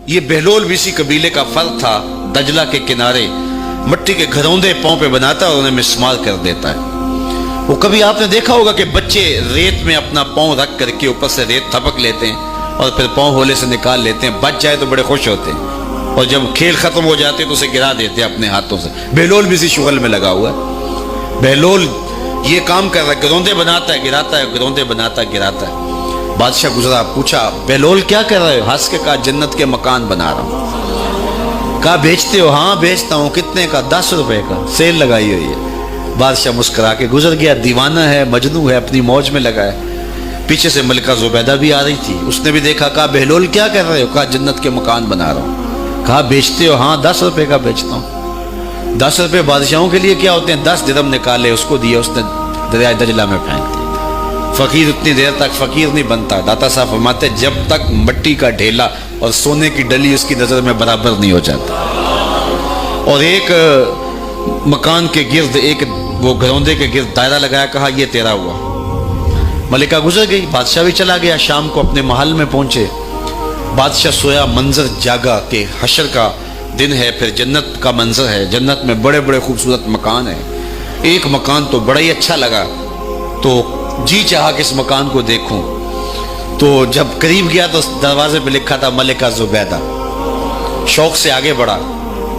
یہ بہلول بھی اسی قبیلے کا فرد تھا، دجلہ کے کنارے مٹی کے گھروندے پاؤں پہ بناتا ہے اور انہیں مسمار کر دیتا ہے۔ وہ کبھی آپ نے دیکھا ہوگا کہ بچے ریت میں اپنا پاؤں رکھ کر کے اوپر سے ریت تھپک لیتے ہیں اور پھر پاؤں ہولے سے نکال لیتے ہیں، بچ جائے تو بڑے خوش ہوتے ہیں، اور جب کھیل ختم ہو جاتے تو اسے گرا دیتے ہیں اپنے ہاتھوں سے۔ بہلول بھی اسی شغل میں لگا ہوا ہے۔ بہلول یہ کام کر رہا ہے، گروندے بناتا ہے گراتا ہے، گروندے بناتا ہے گراتا ہے۔ بادشاہ گزرا، پوچھا بہلول کیا کر رہے ہو؟ ہنس کے کہا جنت کے مکان بنا رہا ہوں۔ کہا بیچتے ہو؟ ہاں بیچتا ہوں۔ کتنے کا؟ 10 روپے کا، سیل لگائی ہوئی ہے۔ بادشاہ مسکرا کے گزر گیا، دیوانہ ہے، مجنوں ہے، اپنی موج میں لگا ہے۔ پیچھے سے ملکہ زبیدہ بھی آ رہی تھی، اس نے بھی دیکھا، کہا بہلول کیا کر رہے ہو؟ کہا جنت کے مکان بنا رہا ہوں۔ کہا بیچتے ہو؟ ہاں 10 روپے کا بیچتا ہوں۔ 10 روپے بادشاہوں کے لیے کیا ہوتے ہیں؟ 10 درہم نکالے، اس کو دیے، اس نے دریائے دجلہ میں پھینک دیا۔ فقیر اتنی دیر تک فقیر نہیں بنتا، داتا صاحب فرماتے جب تک مٹی کا ڈھیلا اور سونے کی ڈلی اس کی نظر میں برابر نہیں ہو جاتا۔ اور ایک مکان کے گرد، ایک وہ گھروندے کے گرد دائرہ لگایا، کہا یہ تیرا ہوا۔ ملکہ گزر گئی، بادشاہ بھی چلا گیا۔ شام کو اپنے محل میں پہنچے، بادشاہ سویا، منظر جاگا کہ حشر کا دن ہے، پھر جنت کا منظر ہے، جنت میں بڑے بڑے خوبصورت مکان ہیں۔ ایک مکان تو بڑا ہی اچھا لگا، تو جی چاہا کہ اس مکان کو دیکھوں۔ تو جب قریب گیا تو دروازے پہ لکھا تھا ملکہ زبیدہ۔ شوق سے آگے بڑھا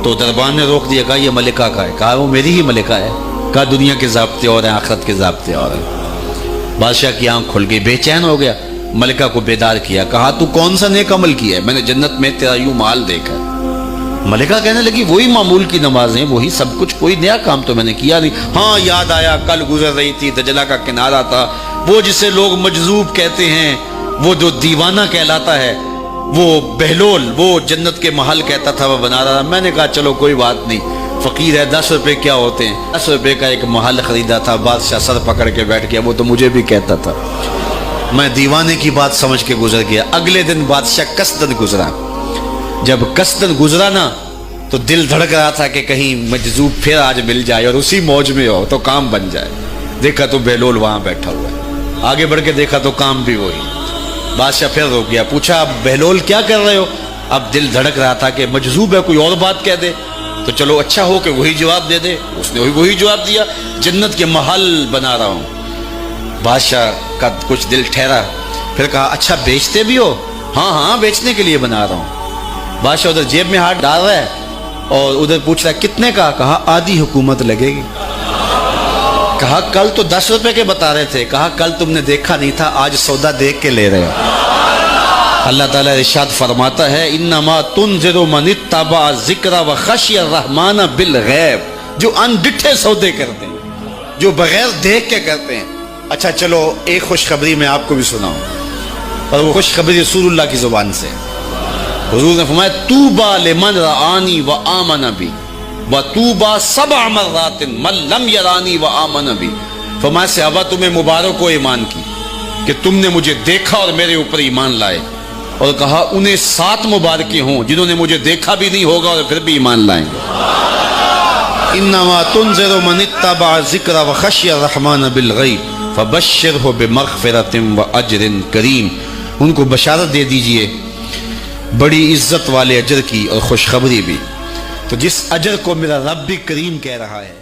تو دربان نے روک دیا، کہا یہ ملکہ کا ہے؟ کہا وہ میری ہی ملکہ ہے۔ کہا دنیا کے ضابطے اور ہیں، آخرت کے ضابطے اور ہیں۔ بادشاہ کی آنکھ کھل گئی، بے چین ہو گیا، ملکہ کو بیدار کیا، کہا تو کون سا نیک عمل کیا ہے؟ میں نے جنت میں تیرا یوں مال دیکھا ہے۔ ملکہ کہنے لگی وہی معمول کی نمازیں، وہی سب کچھ، کوئی نیا کام تو میں نے کیا نہیں۔ ہاں یاد آیا، کل گزر رہی تھی، دجلہ کا کنارہ تھا، وہ جسے لوگ مجذوب کہتے ہیں، وہ جو دیوانہ کہلاتا ہے، وہ بہلول، وہ جنت کے محل کہتا تھا، وہ بنا رہا۔ میں نے کہا چلو کوئی بات نہیں، فقیر ہے، 10 روپے کیا ہوتے ہیں؟ 10 روپے کا ایک محل خریدا تھا۔ بادشاہ سر پکڑ کے بیٹھ گیا، وہ تو مجھے بھی کہتا تھا۔ میں دیوانے کی بات سمجھ کے گزر گیا۔ اگلے دن بادشاہ قصدن گزرا۔ جب قصدن گزرا نا تو دل دھڑک رہا تھا کہ کہیں مجذوب پھر آج مل جائے اور اسی موج میں ہو تو کام بن جائے۔ دیکھا تو بہلول وہاں بیٹھا ہوا ہے، آگے بڑھ کے دیکھا تو کام بھی وہی۔ بادشاہ پھر رک گیا، پوچھا بہلول کیا کر رہے ہو؟ اب دل دھڑک رہا تھا کہ مجذوب ہے، کوئی اور بات کہہ دے تو چلو اچھا ہو کہ وہی جواب دے دے۔ اس نے وہی جواب دیا، جنت کے محل بنا رہا ہوں۔ بادشاہ کا کچھ دل ٹھہرا، پھر کہا اچھا بیچتے بھی ہو؟ ہاں ہاں بیچنے کے لیے بنا رہا ہوں۔ بادشاہ ادھر جیب میں ہاتھ ڈال رہا ہے اور ادھر پوچھ رہا ہے کتنے کا؟ کہا آدھی حکومت لگے گی۔ کہا کل تو 10 روپے کے بتا رہے تھے۔ کہا کل تم نے دیکھا نہیں تھا، آج سودا دیکھ کے لے رہے ہو۔ اللہ تعالیٰ ارشاد فرماتا ہے انما تنذر من اتبع الذکر وخشی الرحمن بالغیب، جو ان ڈٹھے سودے کرتے ہیں، جو بغیر دیکھ کے کرتے ہیں۔ اچھا چلو ایک خوشخبری میں آپ کو بھی سناؤں، اور وہ خوشخبری رسول اللہ کی زبان سے۔ حضور نے فرمایا طوبی لمن رآنی وآمن بی وطوبی 7 مرات من لم یرانی وآمن بی۔ فرمایا صحابہ تمہیں مبارک ہو ایمان کی کہ تم نے مجھے دیکھا اور میرے اوپر ایمان لائے، اور کہا انہیں 7 مبارکیں ہوں جنہوں نے مجھے دیکھا بھی نہیں ہوگا اور پھر بھی ایمان لائیں گے۔ انما تنذر من اتبع الذکر وخشی الرحمن بالغیب فبشرہ بمغفرۃ واجر کریم۔ ان کو بشارت دے دیجئے بڑی عزت والے اجر کی اور خوشخبری بھی، تو جس اجر کو میرا رب بھی کریم کہہ رہا ہے۔